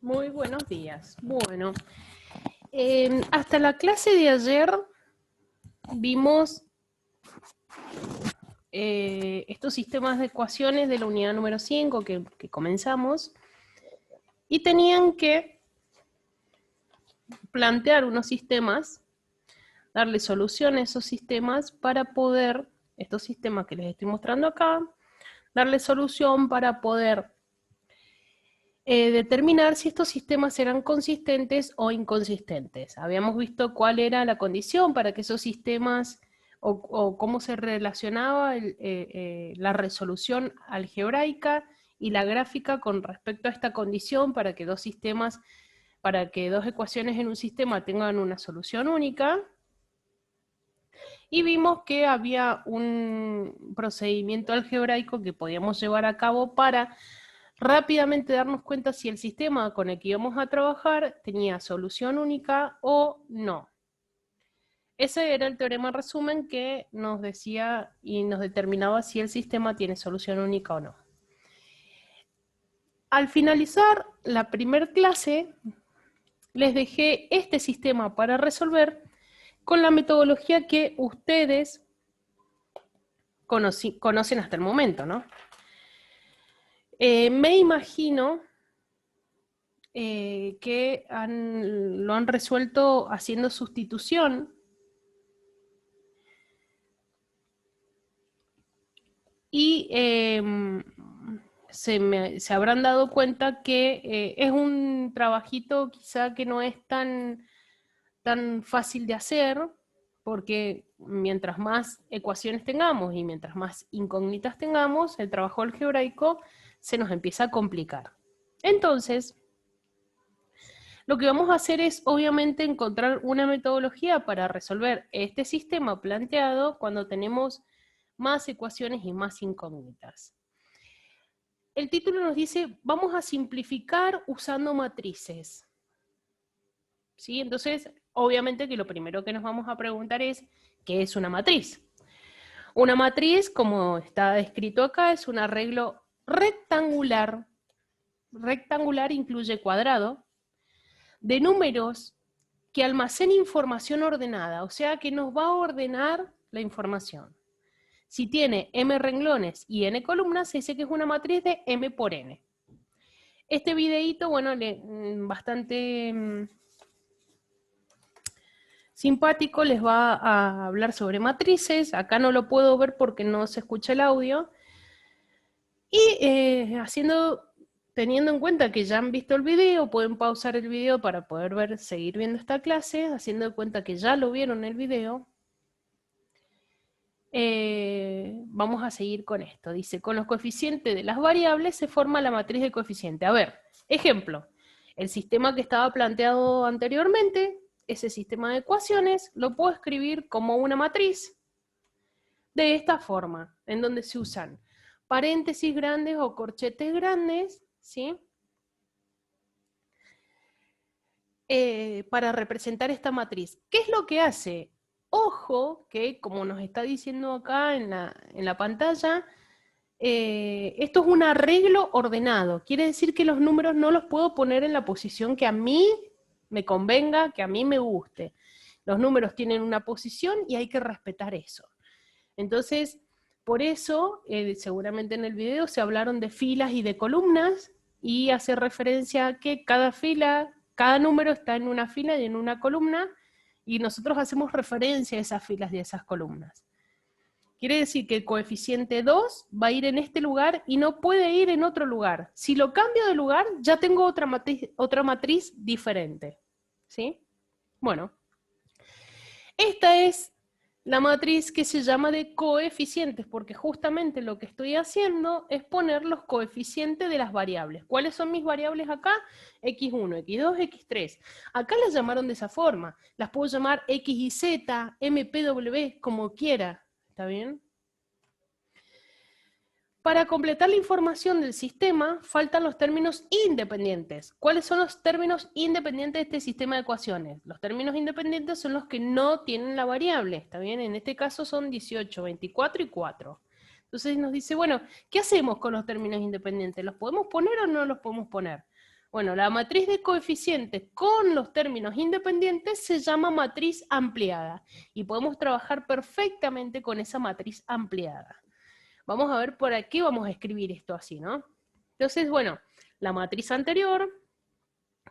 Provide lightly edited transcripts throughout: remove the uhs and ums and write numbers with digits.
Muy buenos días. Bueno, hasta la clase de ayer vimos estos sistemas de ecuaciones de la unidad número 5 que comenzamos y tenían que plantear unos sistemas, darle solución a esos sistemas para poder, estos sistemas que les estoy mostrando acá, darle solución para poder determinar si estos sistemas eran consistentes o inconsistentes. Habíamos visto cuál era la condición para que esos sistemas o cómo se relacionaba la resolución algebraica y la gráfica con respecto a esta condición para que dos sistemas, para que dos ecuaciones en un sistema tengan una solución única. Y vimos que había un procedimiento algebraico que podíamos llevar a cabo para rápidamente darnos cuenta si el sistema con el que íbamos a trabajar tenía solución única o no. Ese era el teorema resumen que nos decía y nos determinaba si el sistema tiene solución única o no. Al finalizar la primera clase, les dejé este sistema para resolver con la metodología que ustedes conocen hasta el momento, ¿no? Me imagino que lo han resuelto haciendo sustitución y se habrán dado cuenta que es un trabajito quizá que no es tan fácil de hacer, porque mientras más ecuaciones tengamos y mientras más incógnitas tengamos, el trabajo algebraico se nos empieza a complicar. Entonces, lo que vamos a hacer es, obviamente, encontrar una metodología para resolver este sistema planteado cuando tenemos más ecuaciones y más incógnitas. El título nos dice, vamos a simplificar usando matrices. ¿Sí? Entonces, obviamente que lo primero que nos vamos a preguntar es, ¿qué es una matriz? Una matriz, como está escrito acá, es un arreglo rectangular. Rectangular incluye cuadrado, de números que almacena información ordenada, o sea que nos va a ordenar la información. Si tiene m renglones y n columnas, se dice que es una matriz de m por n. Este videíto, bueno, bastante simpático, les va a hablar sobre matrices. Acá no lo puedo ver porque no se escucha el audio. Y teniendo en cuenta que ya han visto el video, pueden pausar el video para poder seguir viendo esta clase, haciendo en cuenta que ya lo vieron el video. Vamos a seguir con esto. Dice, con los coeficientes de las variables se forma la matriz de coeficiente. A ver, ejemplo, el sistema que estaba planteado anteriormente, ese sistema de ecuaciones, lo puedo escribir como una matriz de esta forma, en donde se usan paréntesis grandes o corchetes grandes, ¿sí? Para representar esta matriz. ¿Qué es lo que hace? Ojo, que como nos está diciendo acá en la pantalla, esto es un arreglo ordenado. Quiere decir que los números no los puedo poner en la posición que a mí me convenga, que a mí me guste. Los números tienen una posición y hay que respetar eso. Entonces, por eso, seguramente en el video se hablaron de filas y de columnas, y hace referencia a que cada fila, cada número está en una fila y en una columna, y nosotros hacemos referencia a esas filas y a esas columnas. Quiere decir que el coeficiente 2 va a ir en este lugar y no puede ir en otro lugar. Si lo cambio de lugar, ya tengo otra matriz diferente. ¿Sí? Bueno, esta es la matriz que se llama de coeficientes, porque justamente lo que estoy haciendo es poner los coeficientes de las variables. ¿Cuáles son mis variables acá? X1, X2, X3. Acá las llamaron de esa forma. Las puedo llamar X y Z, MPW, como quiera. ¿Está bien? Para completar la información del sistema, faltan los términos independientes. ¿Cuáles son los términos independientes de este sistema de ecuaciones? Los términos independientes son los que no tienen la variable, ¿está bien? En este caso son 18, 24 y 4. Entonces nos dice, bueno, ¿qué hacemos con los términos independientes? ¿Los podemos poner o no los podemos poner? Bueno, la matriz de coeficientes con los términos independientes se llama matriz ampliada y podemos trabajar perfectamente con esa matriz ampliada. Vamos a ver por qué vamos a escribir esto así, ¿no? Entonces, bueno, la matriz anterior,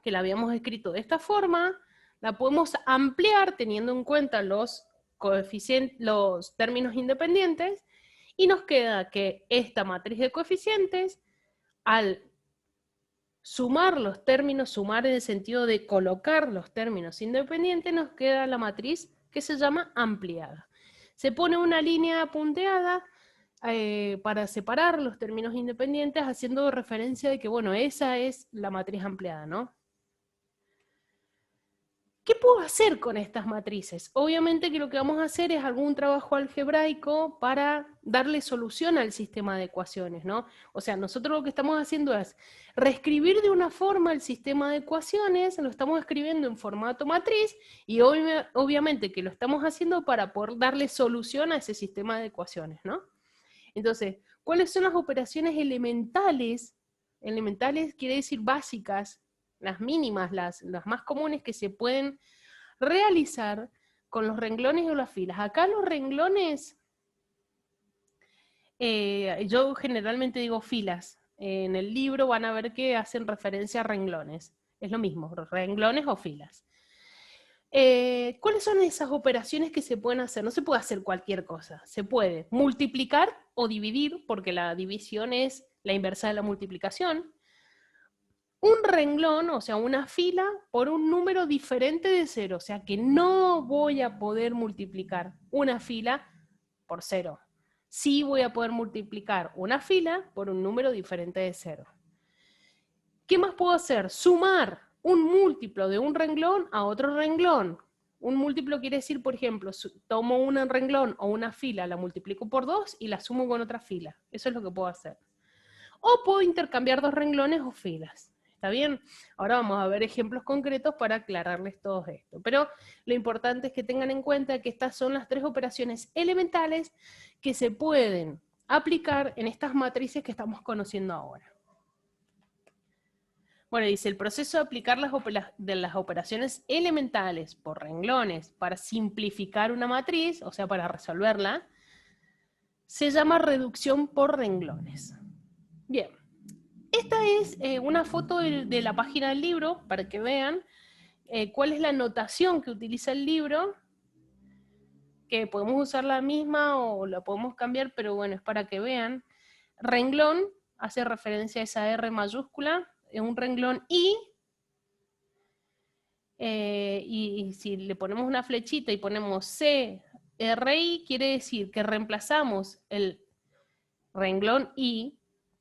que la habíamos escrito de esta forma, la podemos ampliar teniendo en cuenta los coeficientes, los términos independientes, y nos queda que esta matriz de coeficientes, al sumar los términos, sumar en el sentido de colocar los términos independientes, nos queda la matriz que se llama ampliada. Se pone una línea punteada para separar los términos independientes, haciendo referencia de que, bueno, esa es la matriz ampliada, ¿no? ¿Qué puedo hacer con estas matrices? Obviamente que lo que vamos a hacer es algún trabajo algebraico para darle solución al sistema de ecuaciones, ¿no? O sea, nosotros lo que estamos haciendo es reescribir de una forma el sistema de ecuaciones, lo estamos escribiendo en formato matriz, y obviamente que lo estamos haciendo para poder darle solución a ese sistema de ecuaciones, ¿no? Entonces, ¿cuáles son las operaciones elementales? Elementales quiere decir básicas, las mínimas, las más comunes que se pueden realizar con los renglones o las filas. Acá los renglones, yo generalmente digo filas. En el libro van a ver que hacen referencia a renglones. Es lo mismo, renglones o filas. ¿Cuáles son esas operaciones que se pueden hacer? No se puede hacer cualquier cosa. Se puede multiplicar o dividir, porque la división es la inversa de la multiplicación. Un renglón, o sea, una fila, por un número diferente de 0. O sea que no voy a poder multiplicar una fila por 0. Sí voy a poder multiplicar una fila por un número diferente de 0. ¿Qué más puedo hacer? Sumar un múltiplo de un renglón a otro renglón. Un múltiplo quiere decir, por ejemplo, tomo un renglón o una fila, la multiplico por 2 y la sumo con otra fila. Eso es lo que puedo hacer. O puedo intercambiar dos renglones o filas. ¿Está bien? Ahora vamos a ver ejemplos concretos para aclararles todo esto. Pero lo importante es que tengan en cuenta que estas son las tres operaciones elementales que se pueden aplicar en estas matrices que estamos conociendo ahora. Bueno, dice, el proceso de aplicar las operaciones elementales por renglones para simplificar una matriz, o sea, para resolverla, se llama reducción por renglones. Bien. Esta es una foto de la página del libro, para que vean cuál es la notación que utiliza el libro, que podemos usar la misma o la podemos cambiar, pero bueno, es para que vean. Renglón hace referencia a esa R mayúscula, es un renglón I, y si le ponemos una flechita y ponemos C, R, I, quiere decir que reemplazamos el renglón I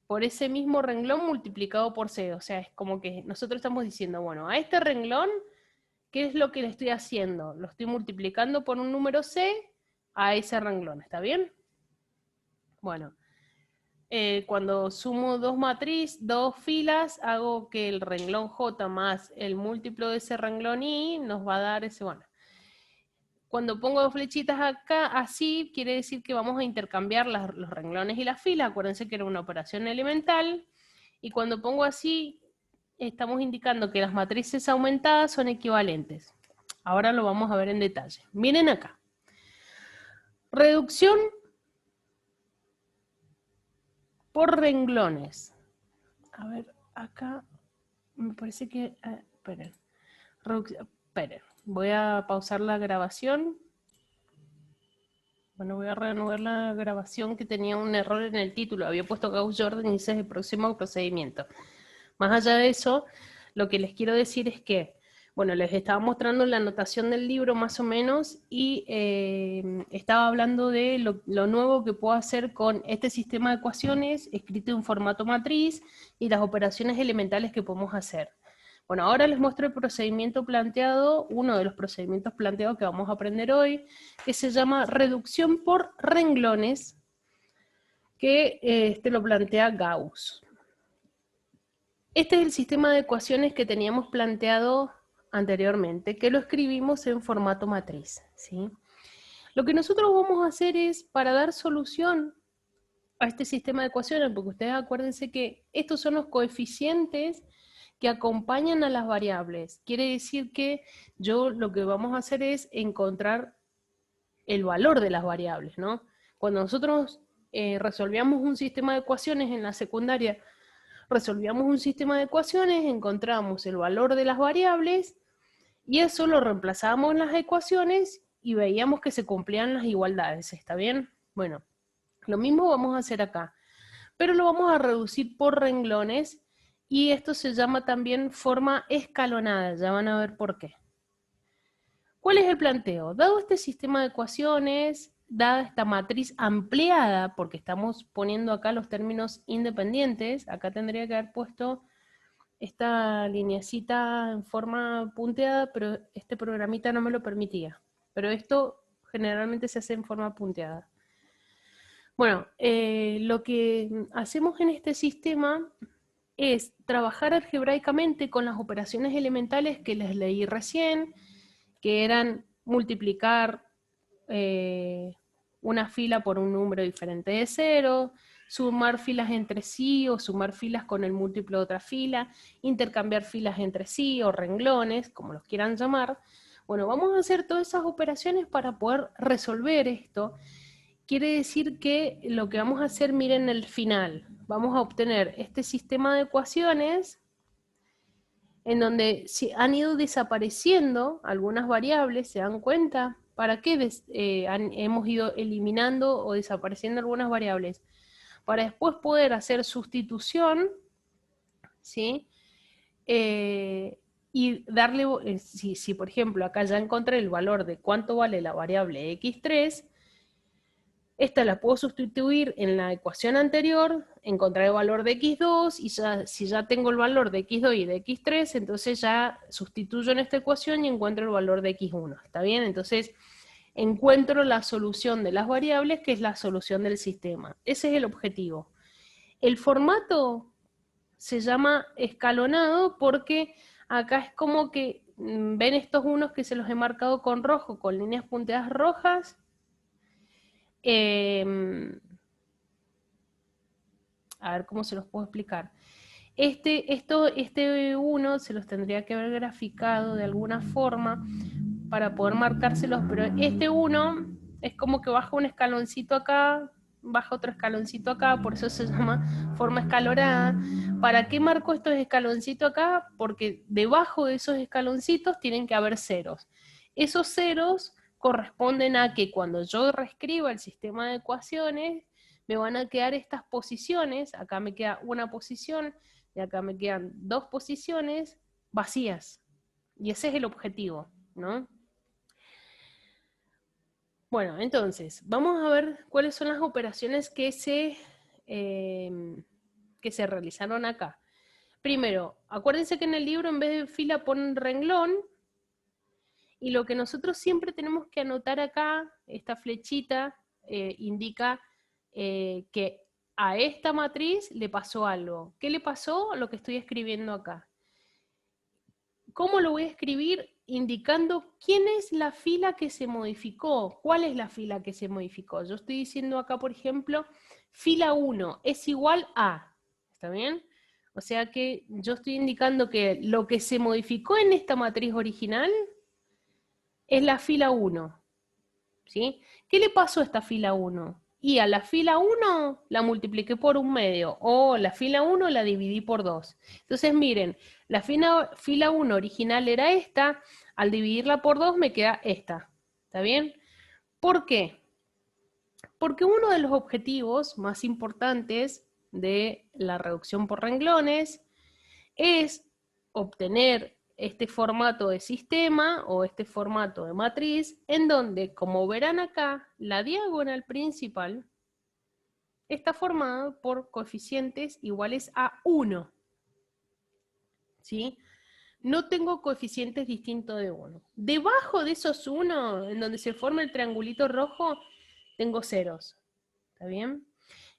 por ese mismo renglón multiplicado por C. O sea, es como que nosotros estamos diciendo, bueno, a este renglón, ¿qué es lo que le estoy haciendo? Lo estoy multiplicando por un número C a ese renglón, ¿está bien? Bueno, cuando sumo dos filas, hago que el renglón J más el múltiplo de ese renglón I nos va a dar ese, bueno. Cuando pongo dos flechitas acá, así, quiere decir que vamos a intercambiar los renglones y las filas. Acuérdense que era una operación elemental. Y cuando pongo así, estamos indicando que las matrices aumentadas son equivalentes. Ahora lo vamos a ver en detalle. Miren acá. Reducción por renglones. A ver, acá me parece que... esperen. Esperen. Voy a pausar la grabación. Bueno, voy a reanudar la grabación que tenía un error en el título. Había puesto Gauss-Jordan y dice el próximo procedimiento. Más allá de eso, lo que les quiero decir es que, bueno, les estaba mostrando la anotación del libro más o menos y estaba hablando de lo nuevo que puedo hacer con este sistema de ecuaciones escrito en formato matriz y las operaciones elementales que podemos hacer. Bueno, ahora les muestro el procedimiento planteado, uno de los procedimientos planteados que vamos a aprender hoy, que se llama reducción por renglones, que este lo plantea Gauss. Este es el sistema de ecuaciones que teníamos planteado anteriormente, que lo escribimos en formato matriz, ¿sí? Lo que nosotros vamos a hacer es, para dar solución a este sistema de ecuaciones, porque ustedes acuérdense que estos son los coeficientes que acompañan a las variables. Quiere decir que yo lo que vamos a hacer es encontrar el valor de las variables, ¿no? Cuando nosotros resolvíamos un sistema de ecuaciones en la secundaria, resolvíamos un sistema de ecuaciones, encontramos el valor de las variables y eso lo reemplazábamos en las ecuaciones y veíamos que se cumplían las igualdades, ¿está bien? Bueno, lo mismo vamos a hacer acá, pero lo vamos a reducir por renglones y esto se llama también forma escalonada, ya van a ver por qué. ¿Cuál es el planteo? Dado este sistema de ecuaciones, dada esta matriz ampliada, porque estamos poniendo acá los términos independientes, acá tendría que haber puesto esta lineacita en forma punteada, pero este programita no me lo permitía. Pero esto generalmente se hace en forma punteada. Bueno, lo que hacemos en este sistema es trabajar algebraicamente con las operaciones elementales que les leí recién, que eran multiplicar una fila por un número diferente de 0, sumar filas entre sí o sumar filas con el múltiplo de otra fila, intercambiar filas entre sí o renglones, como los quieran llamar. Bueno, vamos a hacer todas esas operaciones para poder resolver esto. Quiere decir que lo que vamos a hacer, miren el final, vamos a obtener este sistema de ecuaciones en donde han ido desapareciendo algunas variables, ¿se dan cuenta? ¿Para qué hemos ido eliminando o desapareciendo algunas variables? Para después poder hacer sustitución, ¿sí? Y darle, si por ejemplo acá ya encontré el valor de cuánto vale la variable x3, esta la puedo sustituir en la ecuación anterior, encontrar el valor de x2, y si ya tengo el valor de x2 y de x3, entonces ya sustituyo en esta ecuación y encuentro el valor de x1, ¿está bien? Entonces encuentro la solución de las variables, que es la solución del sistema. Ese es el objetivo. El formato se llama escalonado porque acá es como que, ven estos unos que se los he marcado con rojo, con líneas punteadas rojas. A ver cómo se los puedo explicar. Este uno se los tendría que haber graficado de alguna forma para poder marcárselos, pero este uno es como que baja un escaloncito acá, baja otro escaloncito acá, por eso se llama forma escalonada. ¿Para qué marco estos escaloncitos acá? Porque debajo de esos escaloncitos tienen que haber ceros. Esos ceros corresponden a que cuando yo reescriba el sistema de ecuaciones, me van a quedar estas posiciones, acá me queda una posición, y acá me quedan dos posiciones vacías. Y ese es el objetivo, ¿no? Bueno, entonces, vamos a ver cuáles son las operaciones que se realizaron acá. Primero, acuérdense que en el libro en vez de fila ponen renglón, y lo que nosotros siempre tenemos que anotar acá, esta flechita, indica que a esta matriz le pasó algo. ¿Qué le pasó? Lo que estoy escribiendo acá. ¿Cómo lo voy a escribir? Indicando quién es la fila que se modificó. ¿Cuál es la fila que se modificó? Yo estoy diciendo acá, por ejemplo, fila 1 es igual a. ¿Está bien? O sea que yo estoy indicando que lo que se modificó en esta matriz original es la fila 1. ¿Sí? ¿Qué le pasó a esta fila 1? Y a la fila 1 la multipliqué por un medio, o la fila 1 la dividí por 2. Entonces miren, la fila 1 original era esta, al dividirla por 2 me queda esta. ¿Está bien? ¿Por qué? Porque uno de los objetivos más importantes de la reducción por renglones es obtener este formato de sistema o este formato de matriz, en donde, como verán acá, la diagonal principal está formada por coeficientes iguales a 1. ¿Sí? No tengo coeficientes distintos de 1. Debajo de esos 1, en donde se forma el triangulito rojo, tengo ceros. ¿Está bien?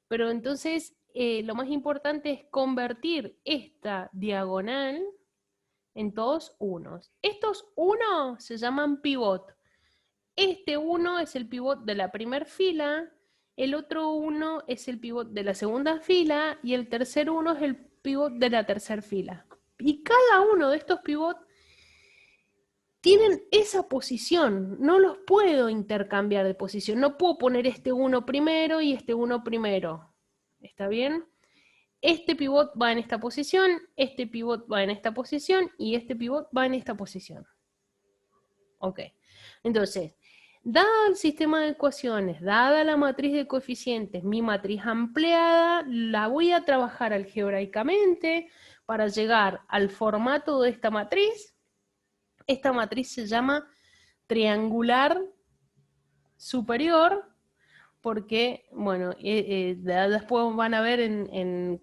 Pero entonces, lo más importante es convertir esta diagonal en todos unos. Estos unos se llaman pivot. Este uno es el pivot de la primera fila, el otro uno es el pivot de la segunda fila y el tercer uno es el pivot de la tercera fila. Y cada uno de estos pivots tienen esa posición, no los puedo intercambiar de posición, no puedo poner este 1 primero y este 1 primero, ¿está bien? Este pivot va en esta posición, este pivot va en esta posición y este pivot va en esta posición. Ok, entonces, dado el sistema de ecuaciones, dada la matriz de coeficientes, mi matriz ampliada, la voy a trabajar algebraicamente para llegar al formato de esta matriz. Esta matriz se llama triangular superior, porque, bueno, después van a ver en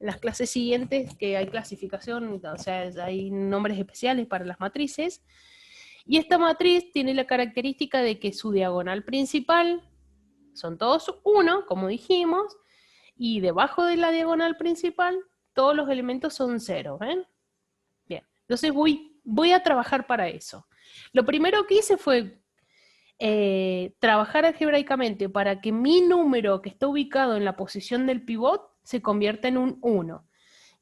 las clases siguientes que hay clasificación, o sea, hay nombres especiales para las matrices, y esta matriz tiene la característica de que su diagonal principal son todos 1, como dijimos, y debajo de la diagonal principal todos los elementos son 0, ¿ven? Bien, entonces voy a trabajar para eso. Lo primero que hice fue trabajar algebraicamente para que mi número que está ubicado en la posición del pivot se convierta en un 1.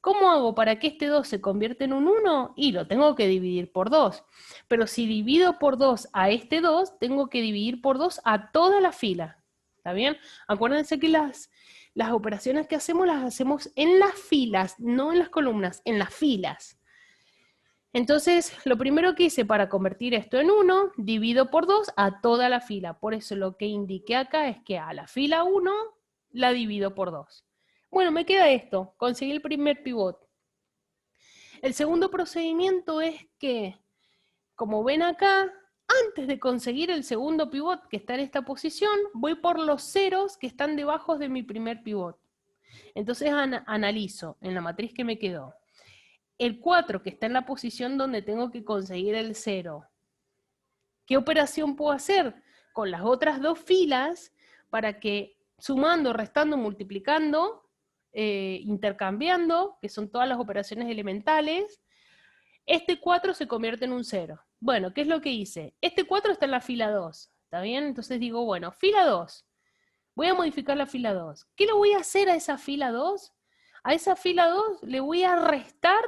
¿Cómo hago para que este 2 se convierta en un 1? Y lo tengo que dividir por 2. Pero si divido por 2 a este 2, tengo que dividir por 2 a toda la fila. ¿Está bien? Acuérdense que las operaciones que hacemos las hacemos en las filas, no en las columnas, en las filas. Entonces, lo primero que hice para convertir esto en 1, divido por 2 a toda la fila. Por eso lo que indiqué acá es que a la fila 1 la divido por 2. Bueno, me queda esto, conseguí el primer pivot. El segundo procedimiento es que, como ven acá, antes de conseguir el segundo pivot que está en esta posición, voy por los ceros que están debajo de mi primer pivot. Entonces analizo en la matriz que me quedó. El 4 que está en la posición donde tengo que conseguir el 0. ¿Qué operación puedo hacer? Con las otras dos filas para que sumando, restando, multiplicando, intercambiando, que son todas las operaciones elementales, este 4 se convierte en un 0. Bueno, ¿qué es lo que hice? Este 4 está en la fila 2, ¿está bien? Entonces digo, bueno, fila 2. Voy a modificar la fila 2. ¿Qué le voy a hacer a esa fila 2? A esa fila 2 le voy a restar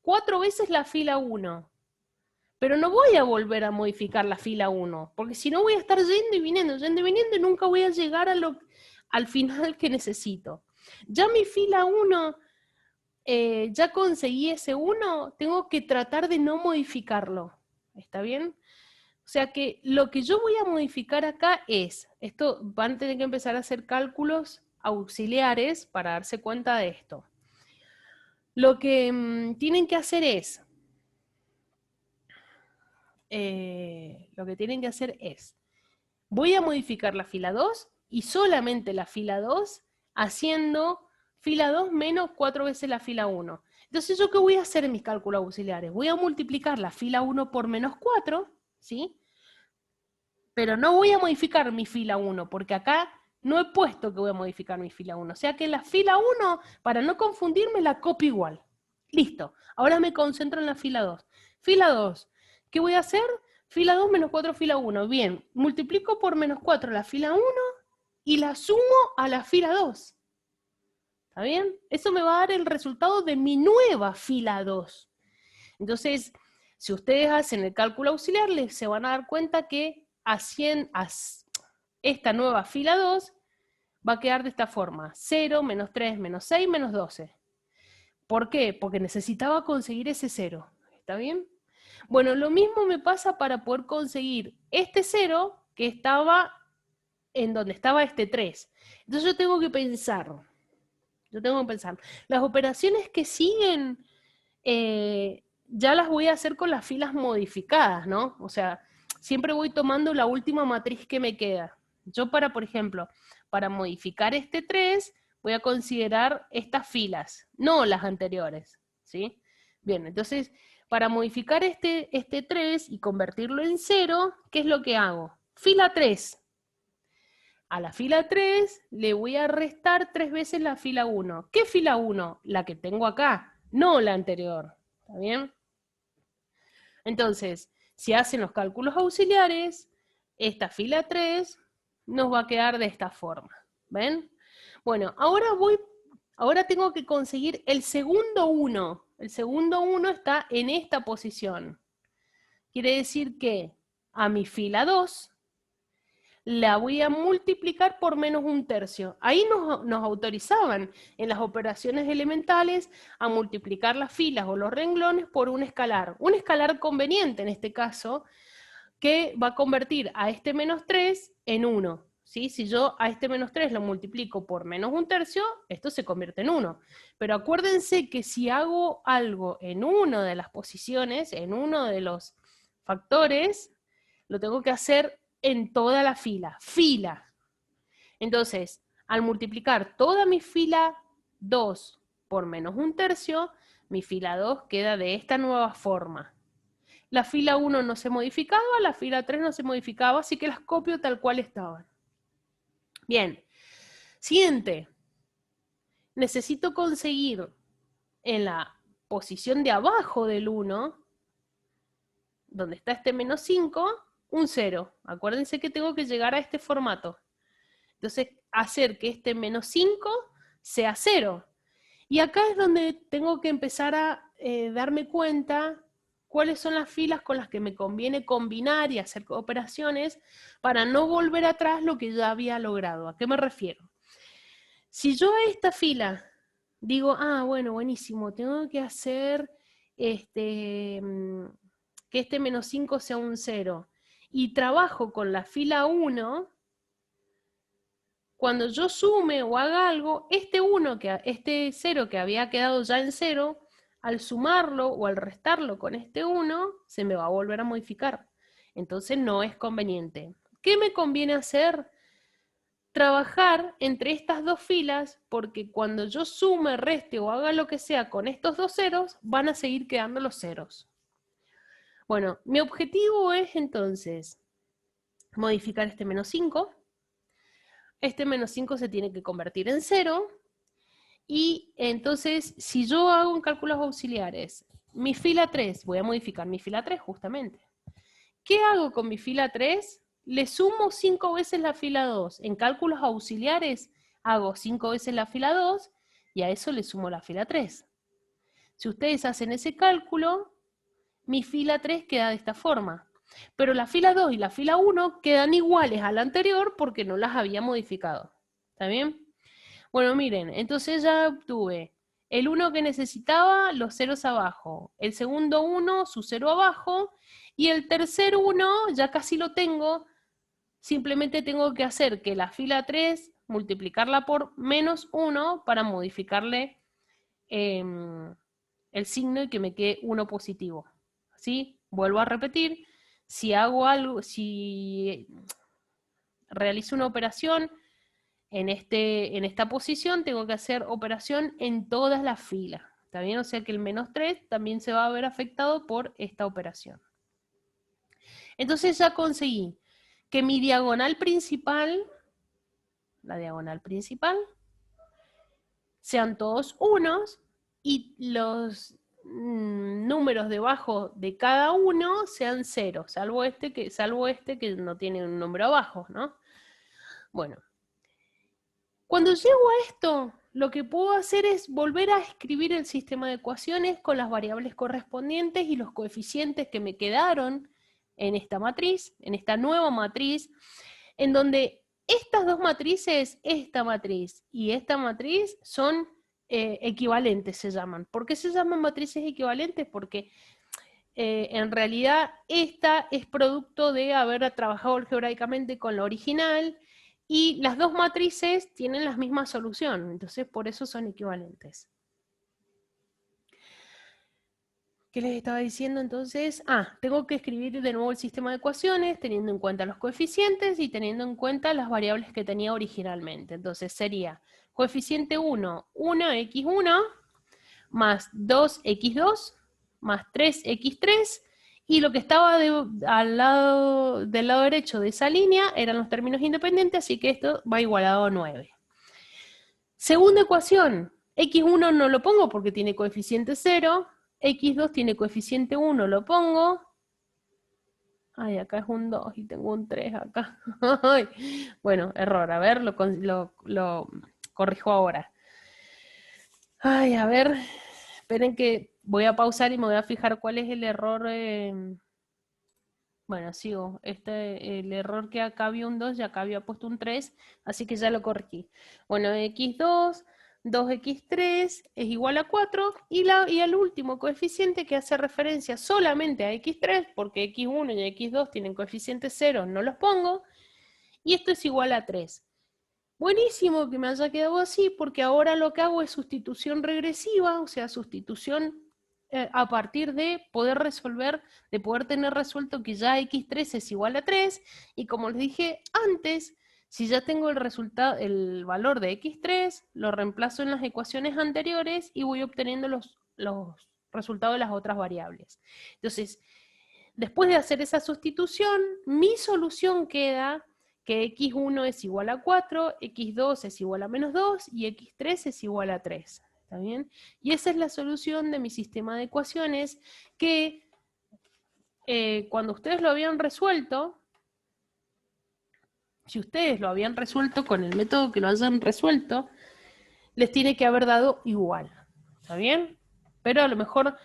4 veces la fila 1. Pero no voy a volver a modificar la fila 1, porque si no voy a estar yendo y viniendo y nunca voy a llegar al final que necesito. Ya mi fila 1, ya conseguí ese 1, tengo que tratar de no modificarlo. ¿Está bien? O sea que lo que yo voy a modificar acá es, esto van a tener que empezar a hacer cálculos auxiliares para darse cuenta de esto. Lo que tienen que hacer es, voy a modificar la fila 2 y solamente la fila 2 haciendo fila 2 menos 4 veces la fila 1. Entonces, ¿yo qué voy a hacer en mis cálculos auxiliares? Voy a multiplicar la fila 1 por menos 4, ¿sí? Pero no voy a modificar mi fila 1, porque acá no he puesto que voy a modificar mi fila 1. O sea que la fila 1, para no confundirme, la copio igual. Listo. Ahora me concentro en la fila 2. Fila 2. ¿Qué voy a hacer? Fila 2 menos 4, fila 1. Bien, multiplico por menos 4 la fila 1 y la sumo a la fila 2. ¿Está bien? Eso me va a dar el resultado de mi nueva fila 2. Entonces, si ustedes hacen el cálculo auxiliar, se van a dar cuenta que esta nueva fila 2 va a quedar de esta forma. 0, menos 3, menos 6, menos 12. ¿Por qué? Porque necesitaba conseguir ese 0. ¿Está bien? Bueno, lo mismo me pasa para poder conseguir este 0 que estaba en donde estaba este 3. Entonces yo tengo que pensar. Las operaciones que siguen ya las voy a hacer con las filas modificadas, ¿no? O sea, siempre voy tomando la última matriz que me queda. Yo por ejemplo, para modificar este 3, voy a considerar estas filas, no las anteriores, ¿sí? Bien, entonces, para modificar este 3 y convertirlo en 0, ¿qué es lo que hago? Fila 3. A la fila 3 le voy a restar 3 veces la fila 1. ¿Qué fila 1? La que tengo acá, no la anterior. ¿Está bien? Entonces, si hacen los cálculos auxiliares, esta fila 3 nos va a quedar de esta forma. ¿Ven? Bueno, ahora voy Ahora tengo que conseguir el segundo 1. El segundo 1 está en esta posición. Quiere decir que a mi fila 2 la voy a multiplicar por menos un tercio. Ahí nos autorizaban en las operaciones elementales a multiplicar las filas o los renglones por un escalar conveniente en este caso, que va a convertir a este menos 3 en 1. ¿Sí? Si yo a este menos 3 lo multiplico por menos un tercio, esto se convierte en 1. Pero acuérdense que si hago algo en una de las posiciones, en uno de los factores, lo tengo que hacer en toda la fila. Fila. Entonces, al multiplicar toda mi fila 2 por menos un tercio, mi fila 2 queda de esta nueva forma. La fila 1 no se modificaba, la fila 3 no se modificaba, así que las copio tal cual estaban. Bien, siguiente. Necesito conseguir en la posición de abajo del 1, donde está este menos 5, un 0. Acuérdense que tengo que llegar a este formato. Entonces, hacer que este menos 5 sea 0. Y acá es donde tengo que empezar a darme cuenta cuáles son las filas con las que me conviene combinar y hacer operaciones para no volver atrás lo que ya había logrado. ¿A qué me refiero? Si yo a esta fila digo, bueno, buenísimo, tengo que hacer que este menos 5 sea un 0, y trabajo con la fila 1, cuando yo sume o haga algo, este 0 que había quedado ya en 0, al sumarlo o al restarlo con este 1, se me va a volver a modificar. Entonces no es conveniente. ¿Qué me conviene hacer? Trabajar entre estas dos filas, porque cuando yo sume, reste o haga lo que sea con estos dos ceros, van a seguir quedando los ceros. Bueno, mi objetivo es entonces modificar este menos 5. Este menos 5 se tiene que convertir en 0. Y entonces, si yo hago en cálculos auxiliares, mi fila 3, voy a modificar mi fila 3 justamente. ¿Qué hago con mi fila 3? Le sumo 5 veces la fila 2. En cálculos auxiliares hago 5 veces la fila 2 y a eso le sumo la fila 3. Si ustedes hacen ese cálculo, mi fila 3 queda de esta forma. Pero la fila 2 y la fila 1 quedan iguales a la anterior porque no las había modificado. ¿Está bien? Bueno, miren, entonces ya obtuve el 1 que necesitaba, los ceros abajo. El segundo 1, su 0 abajo. Y el tercer 1, ya casi lo tengo. Simplemente tengo que hacer que la fila 3, multiplicarla por menos 1 para modificarle el signo y que me quede 1 positivo. ¿Sí? Vuelvo a repetir, si hago algo, si realizo una operación en esta posición, tengo que hacer operación en todas las filas. ¿Está bien? O sea que el menos 3 también se va a ver afectado por esta operación. Entonces ya conseguí que mi diagonal principal, la diagonal principal, sean todos unos y los números debajo de cada uno sean ceros, salvo este que no tiene un número abajo, ¿no? Bueno, cuando llego a esto, lo que puedo hacer es volver a escribir el sistema de ecuaciones con las variables correspondientes y los coeficientes que me quedaron en esta matriz, en esta nueva matriz, en donde estas dos matrices, esta matriz y esta matriz, son equivalentes, se llaman. ¿Por qué se llaman matrices equivalentes? Porque en realidad esta es producto de haber trabajado algebraicamente con la original y las dos matrices tienen la misma solución, entonces por eso son equivalentes. ¿Qué les estaba diciendo entonces? Tengo que escribir de nuevo el sistema de ecuaciones teniendo en cuenta los coeficientes y teniendo en cuenta las variables que tenía originalmente. Entonces sería coeficiente 1, 1x1 más 2x2 más 3x3, y lo que estaba del lado derecho de esa línea eran los términos independientes, así que esto va igualado a 9. Segunda ecuación, x1 no lo pongo porque tiene coeficiente 0, x2 tiene coeficiente 1, lo pongo. Ay, acá es un 2 y tengo un 3 acá. Bueno, error, a ver, lo corrijo ahora. Ay, a ver, esperen que voy a pausar y me voy a fijar cuál es el error. Bueno, sigo. El error que acá había un 2 y acá había puesto un 3, así que ya lo corregí. Bueno, x2, 2x3 es igual a 4 y el último coeficiente que hace referencia solamente a x3, porque x1 y x2 tienen coeficientes 0, no los pongo, y esto es igual a 3. Buenísimo que me haya quedado así, porque ahora lo que hago es sustitución regresiva, o sea, sustitución a partir de poder resolver, de poder tener resuelto que ya x3 es igual a 3, y como les dije antes, si ya tengo el resultado, el valor de x3, lo reemplazo en las ecuaciones anteriores y voy obteniendo los resultados de las otras variables. Entonces, después de hacer esa sustitución, mi solución queda que x1 es igual a 4, x2 es igual a menos 2 y x3 es igual a 3. ¿Está bien? Y esa es la solución de mi sistema de ecuaciones que cuando ustedes lo habían resuelto, si ustedes lo habían resuelto con el método que lo hayan resuelto, les tiene que haber dado igual. ¿Está bien? Pero a lo mejor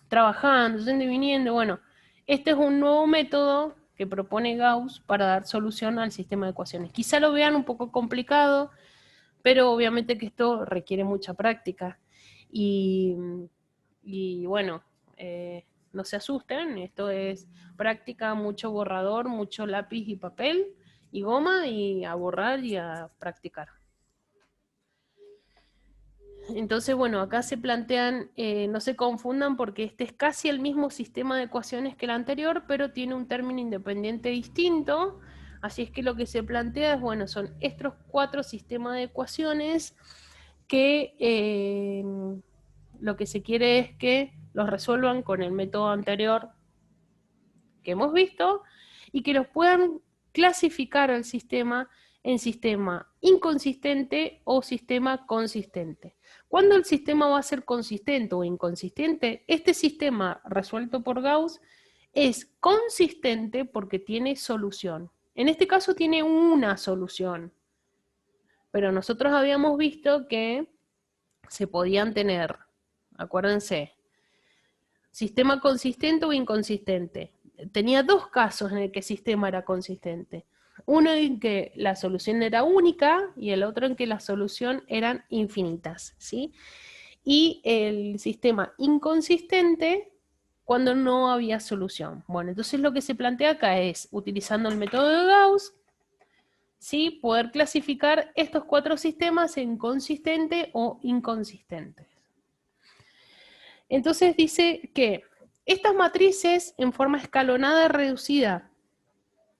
trabajando, yendo y viniendo, bueno, este es un nuevo método que propone Gauss para dar solución al sistema de ecuaciones. Quizá lo vean un poco complicado, pero obviamente que esto requiere mucha práctica. Y, y bueno, no se asusten, esto es práctica, mucho borrador, mucho lápiz y papel y goma y a borrar y a practicar. Entonces, bueno, acá se plantean, no se confundan porque este es casi el mismo sistema de ecuaciones que el anterior, pero tiene un término independiente distinto. Así es que lo que se plantea es, bueno, son estos 4 sistemas de ecuaciones que lo que se quiere es que los resuelvan con el método anterior que hemos visto y que los puedan clasificar al sistema en sistema inconsistente o sistema consistente. ¿Cuándo el sistema va a ser consistente o inconsistente? Este sistema resuelto por Gauss es consistente porque tiene solución. En este caso tiene una solución, pero nosotros habíamos visto que se podían tener, acuérdense, sistema consistente o inconsistente. Tenía 2 casos en el que el sistema era consistente. Uno en que la solución era única y el otro en que la solución eran infinitas, ¿sí? Y el sistema inconsistente cuando no había solución. Bueno, entonces lo que se plantea acá es, utilizando el método de Gauss, ¿sí? Poder clasificar estos 4 sistemas en consistente o inconsistentes. Entonces dice que estas matrices en forma escalonada reducida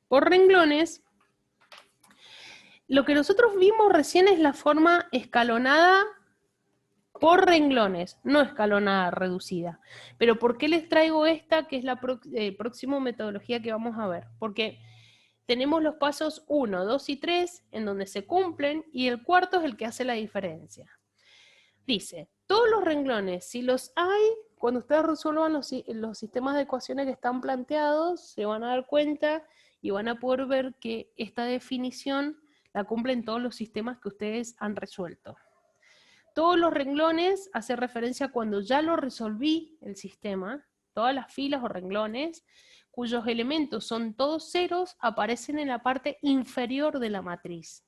por renglones, lo que nosotros vimos recién es la forma escalonada por renglones, no escalonada reducida. Pero ¿por qué les traigo esta, que es la próxima metodología que vamos a ver? Porque tenemos los pasos 1, 2 y 3 en donde se cumplen y el cuarto es el que hace la diferencia. Dice, todos los renglones, si los hay, cuando ustedes resuelvan los sistemas de ecuaciones que están planteados, se van a dar cuenta y van a poder ver que esta definición la cumplen todos los sistemas que ustedes han resuelto. Todos los renglones hace referencia a cuando ya lo resolví el sistema, todas las filas o renglones, cuyos elementos son todos ceros, aparecen en la parte inferior de la matriz.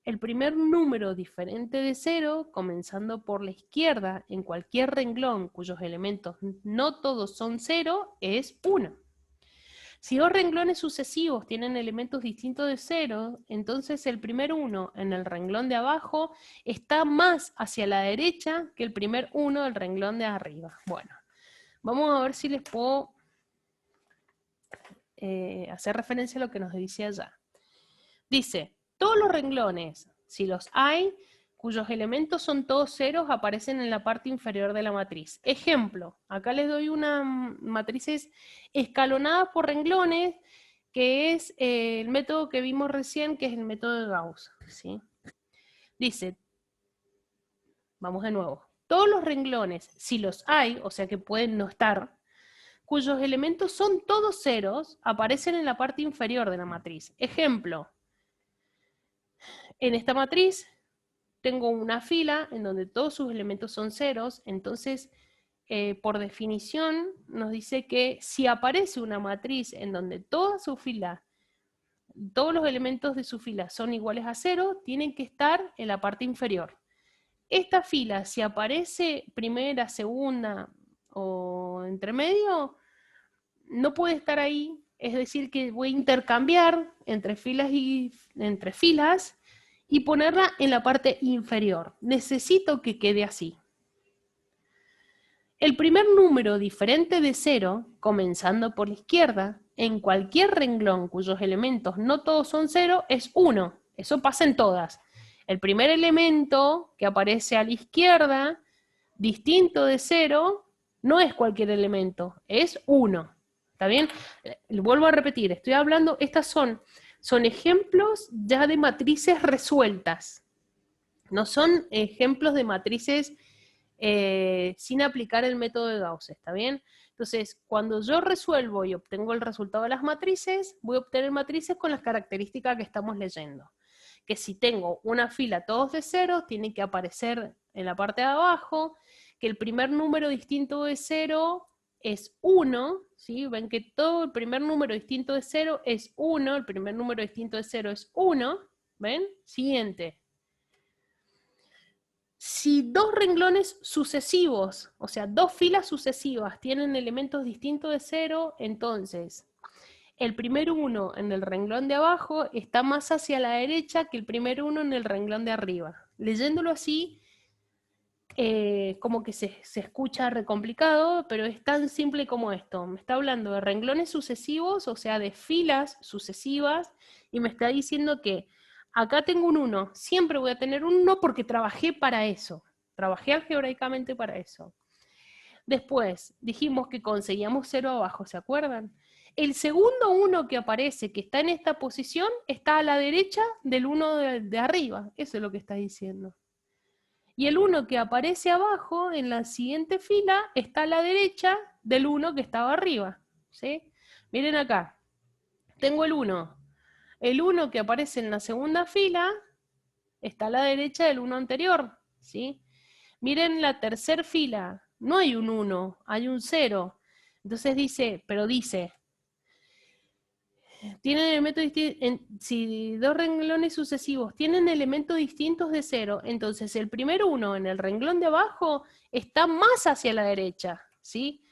El primer número diferente de 0, comenzando por la izquierda en cualquier renglón cuyos elementos no todos son 0, es 1. Si 2 renglones sucesivos tienen elementos distintos de 0, entonces el primer 1 en el renglón de abajo está más hacia la derecha que el primer 1 del renglón de arriba. Bueno, vamos a ver si les puedo hacer referencia a lo que nos dice allá. Dice, todos los renglones, si los hay, cuyos elementos son todos ceros, aparecen en la parte inferior de la matriz. Ejemplo, acá les doy una matrices escalonadas por renglones, que es el método que vimos recién, que es el método de Gauss, ¿sí? Dice, vamos de nuevo, todos los renglones, si los hay, o sea que pueden no estar, cuyos elementos son todos ceros, aparecen en la parte inferior de la matriz. Ejemplo, en esta matriz tengo una fila en donde todos sus elementos son ceros, entonces por definición nos dice que si aparece una matriz en donde toda su fila, todos los elementos de su fila son iguales a 0, tienen que estar en la parte inferior. Esta fila, si aparece primera, segunda o entre medio, no puede estar ahí, es decir, que voy a intercambiar entre filas y ponerla en la parte inferior. Necesito que quede así. El primer número diferente de 0, comenzando por la izquierda, en cualquier renglón cuyos elementos no todos son 0, es 1. Eso pasa en todas. El primer elemento que aparece a la izquierda, distinto de 0, no es cualquier elemento, es 1. ¿Está bien? Vuelvo a repetir, estoy hablando, estas son ejemplos ya de matrices resueltas. No son ejemplos de matrices sin aplicar el método de Gauss, ¿está bien? Entonces, cuando yo resuelvo y obtengo el resultado de las matrices, voy a obtener matrices con las características que estamos leyendo. Que si tengo una fila todos de 0, tiene que aparecer en la parte de abajo, que el primer número distinto de 0 es 1, ¿sí? Ven que todo el primer número distinto de 0 es 1, el primer número distinto de 0 es 1, ¿ven? Siguiente. Si dos renglones sucesivos, o sea, dos filas sucesivas tienen elementos distintos de 0, entonces el primer 1 en el renglón de abajo está más hacia la derecha que el primer 1 en el renglón de arriba. Leyéndolo así, como que se escucha recomplicado, pero es tan simple como esto. Me está hablando de renglones sucesivos, o sea, de filas sucesivas, y me está diciendo que acá tengo un 1, siempre voy a tener un 1 porque trabajé para eso, trabajé algebraicamente para eso. Después dijimos que conseguíamos 0 abajo, ¿se acuerdan? El segundo 1 que aparece, que está en esta posición, está a la derecha del 1 de arriba, eso es lo que está diciendo. Y el 1 que aparece abajo, en la siguiente fila, está a la derecha del 1 que estaba arriba, ¿sí? Miren acá, tengo el 1. El 1 que aparece en la segunda fila está a la derecha del 1 anterior, ¿sí? Miren la tercera fila, no hay un 1, hay un 0. Entonces dice, tienen elementos si dos renglones sucesivos tienen elementos distintos de 0, entonces el primer 1 en el renglón de abajo está más hacia la derecha, ¿sí?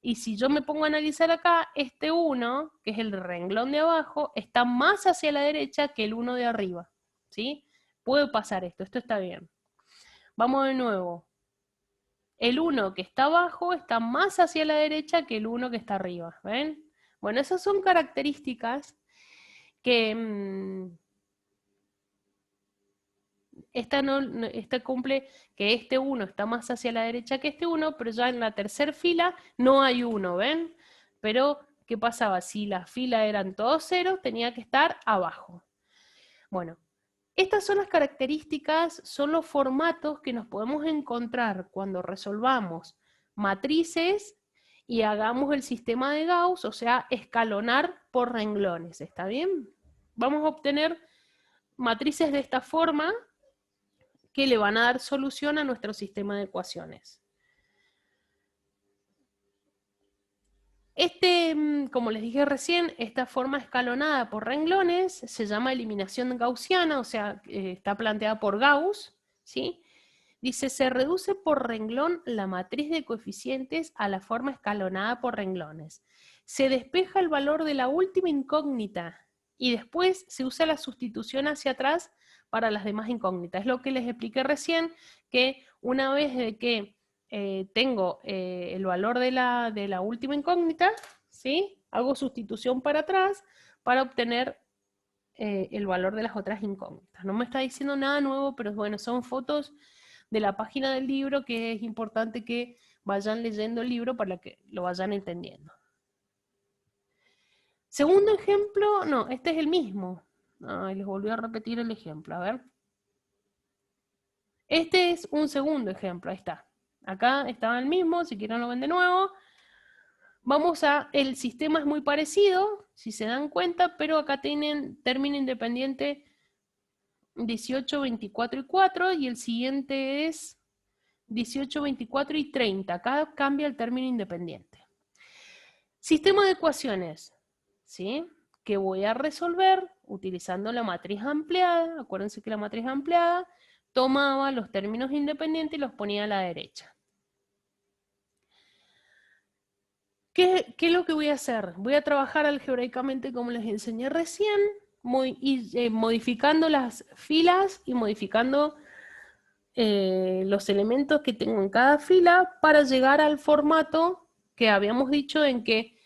Y si yo me pongo a analizar acá, este 1, que es el renglón de abajo, está más hacia la derecha que el 1 de arriba, ¿sí? Puede pasar esto está bien. Vamos de nuevo. El 1 que está abajo está más hacia la derecha que el 1 que está arriba, ¿ven? Bueno, esas son características que esta cumple que este 1 está más hacia la derecha que este 1, pero ya en la tercera fila no hay 1, ¿ven? Pero, ¿qué pasaba? Si las filas eran todos ceros, tenía que estar abajo. Bueno, estas son las características, son los formatos que nos podemos encontrar cuando resolvamos matrices y hagamos el sistema de Gauss, o sea, escalonar por renglones, ¿está bien? Vamos a obtener matrices de esta forma que le van a dar solución a nuestro sistema de ecuaciones. Como les dije recién, esta forma escalonada por renglones se llama eliminación gaussiana, o sea, está planteada por Gauss, ¿sí? Dice, se reduce por renglón la matriz de coeficientes a la forma escalonada por renglones. Se despeja el valor de la última incógnita y después se usa la sustitución hacia atrás para las demás incógnitas. Es lo que les expliqué recién, que una vez de que tengo el valor de la última incógnita, ¿sí? Hago sustitución para atrás para obtener el valor de las otras incógnitas. No me está diciendo nada nuevo, pero bueno, son fotos de la página del libro que es importante que vayan leyendo el libro para que lo vayan entendiendo. Segundo ejemplo, no, este es el mismo. Ay, les volví a repetir el ejemplo, a ver. Este es un segundo ejemplo, ahí está. Acá estaba el mismo, si quieren lo ven de nuevo. Vamos el sistema es muy parecido, si se dan cuenta, pero acá tienen término independiente 18, 24 y 4, y el siguiente es 18, 24 y 30. Acá cambia el término independiente. Sistema de ecuaciones, ¿sí? Que voy a resolver utilizando la matriz ampliada. Acuérdense que la matriz ampliada tomaba los términos independientes y los ponía a la derecha. ¿Qué es lo que voy a hacer? Voy a trabajar algebraicamente como les enseñé recién, modificando las filas y modificando los elementos que tengo en cada fila para llegar al formato que habíamos dicho en que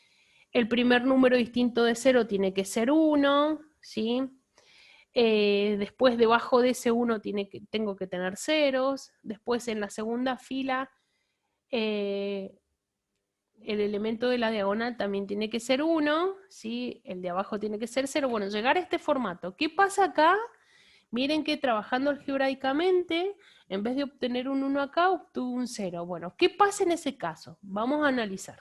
el primer número distinto de 0 tiene que ser 1, ¿sí? Después debajo de ese 1 tengo que tener ceros. Después en la segunda fila el elemento de la diagonal también tiene que ser 1, ¿sí? El de abajo tiene que ser 0. Bueno, llegar a este formato. ¿Qué pasa acá? Miren que trabajando algebraicamente, en vez de obtener un 1 acá, obtuve un 0. Bueno, ¿qué pasa en ese caso? Vamos a analizar.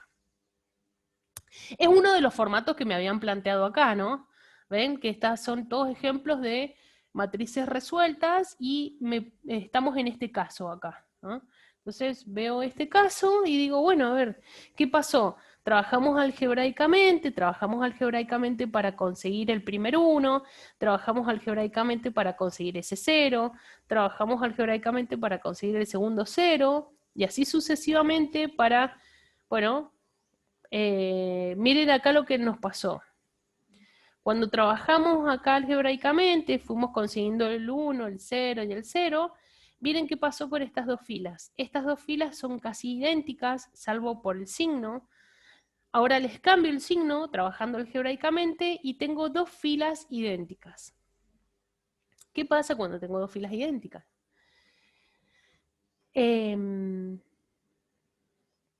Es uno de los formatos que me habían planteado acá, ¿no? Ven que estas son todos ejemplos de matrices resueltas y estamos en este caso acá, ¿no? Entonces veo este caso y digo, bueno, a ver, ¿qué pasó? Trabajamos algebraicamente para conseguir el primer 1, trabajamos algebraicamente para conseguir ese 0, trabajamos algebraicamente para conseguir el segundo 0, y así sucesivamente para, bueno, miren acá lo que nos pasó. Cuando trabajamos acá algebraicamente, fuimos consiguiendo el 1, el 0 y el 0. Miren qué pasó por estas dos filas. Estas dos filas son casi idénticas, salvo por el signo. Ahora les cambio el signo, trabajando algebraicamente, y tengo dos filas idénticas. ¿Qué pasa cuando tengo dos filas idénticas? ¿Qué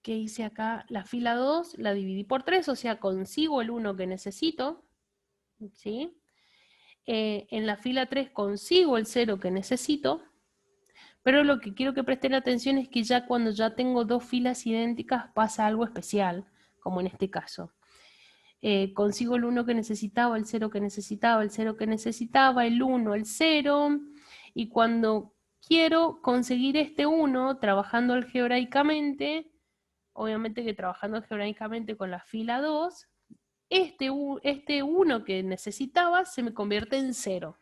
hice acá? La fila 2 la dividí por 3, o sea, consigo el 1 que necesito, ¿sí? En la fila 3 consigo el 0 que necesito, pero lo que quiero que presten atención es que ya cuando ya tengo dos filas idénticas pasa algo especial, como en este caso. Consigo el 1 que necesitaba, el 0 que necesitaba, el 0 que necesitaba, el 1, el 0, y cuando quiero conseguir este 1 trabajando algebraicamente, obviamente que trabajando algebraicamente con la fila 2, este 1 que necesitaba se me convierte en 0.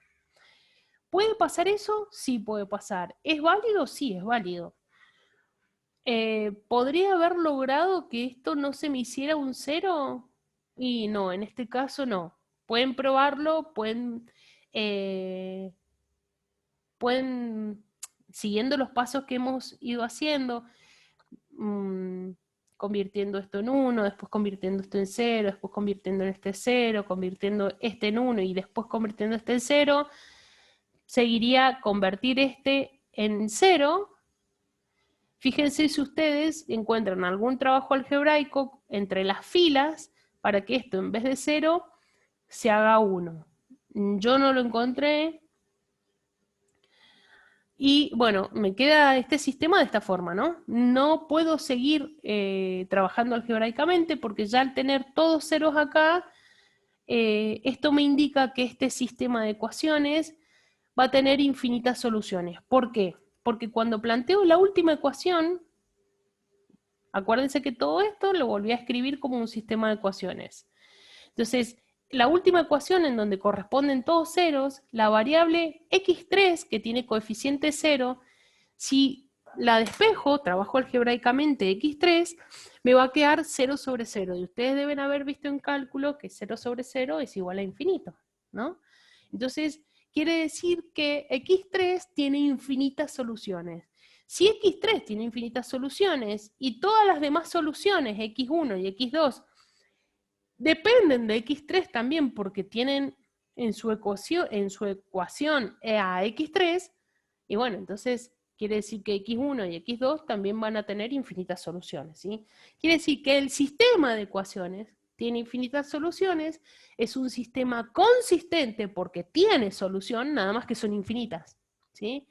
¿Puede pasar eso? Sí puede pasar. ¿Es válido? Sí, es válido. ¿Podría haber logrado que esto no se me hiciera un 0? Y no, en este caso no. Pueden probarlo, pueden siguiendo los pasos que hemos ido haciendo, convirtiendo esto en 1, después convirtiendo esto en 0, después convirtiendo en este 0, convirtiendo este en 1 y después convirtiendo este en 0, seguiría convertir este en 0. Fíjense si ustedes encuentran algún trabajo algebraico entre las filas para que esto en vez de 0 se haga 1. Yo no lo encontré. Y bueno, me queda este sistema de esta forma, ¿no? No puedo seguir trabajando algebraicamente porque ya al tener todos ceros acá, esto me indica que este sistema de ecuaciones va a tener infinitas soluciones. ¿Por qué? Porque cuando planteo la última ecuación, acuérdense que todo esto lo volví a escribir como un sistema de ecuaciones. Entonces, la última ecuación en donde corresponden todos ceros, la variable x3, que tiene coeficiente 0, si la despejo, trabajo algebraicamente x3, me va a quedar 0 sobre 0. Y ustedes deben haber visto en cálculo que 0 sobre 0 es igual a infinito, ¿no? Entonces, quiere decir que x3 tiene infinitas soluciones. Si x3 tiene infinitas soluciones y todas las demás soluciones, x1 y x2, dependen de x3 también porque tienen en su ecuación a x3, y bueno, entonces quiere decir que x1 y x2 también van a tener infinitas soluciones, ¿sí? Quiere decir que el sistema de ecuaciones tiene infinitas soluciones, es un sistema consistente porque tiene solución, nada más que son infinitas, ¿sí?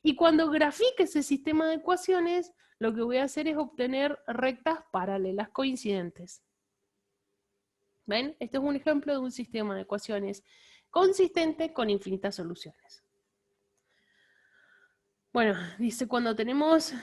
Y cuando grafique ese sistema de ecuaciones, lo que voy a hacer es obtener rectas paralelas coincidentes. ¿Ven? Este es un ejemplo de un sistema de ecuaciones consistente con infinitas soluciones. Bueno, dice cuando tenemos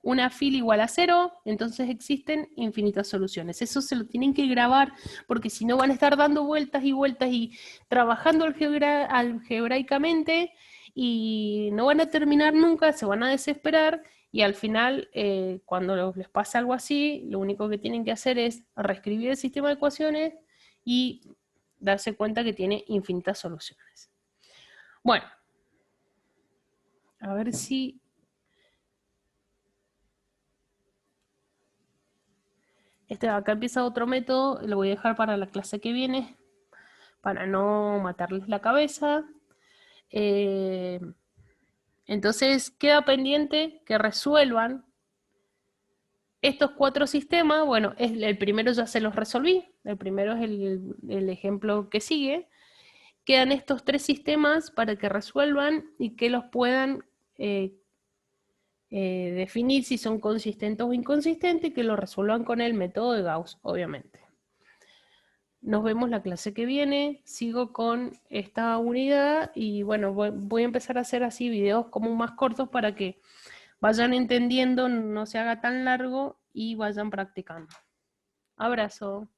una fila igual a 0, entonces existen infinitas soluciones. Eso se lo tienen que grabar porque si no van a estar dando vueltas y vueltas y trabajando algebraicamente y no van a terminar nunca, se van a desesperar y al final, cuando les pasa algo así, lo único que tienen que hacer es reescribir el sistema de ecuaciones y darse cuenta que tiene infinitas soluciones. Bueno, a ver si... acá empieza otro método, lo voy a dejar para la clase que viene, para no matarles la cabeza. Entonces queda pendiente que resuelvan estos 4 sistemas. Bueno, el primero ya se los resolví, el primero es el ejemplo que sigue. Quedan estos 3 sistemas para que resuelvan y que los puedan definir si son consistentes o inconsistentes y que lo resuelvan con el método de Gauss, obviamente. Nos vemos la clase que viene, sigo con esta unidad y bueno, voy a empezar a hacer así videos como más cortos para que vayan entendiendo, no se haga tan largo y vayan practicando. Abrazo.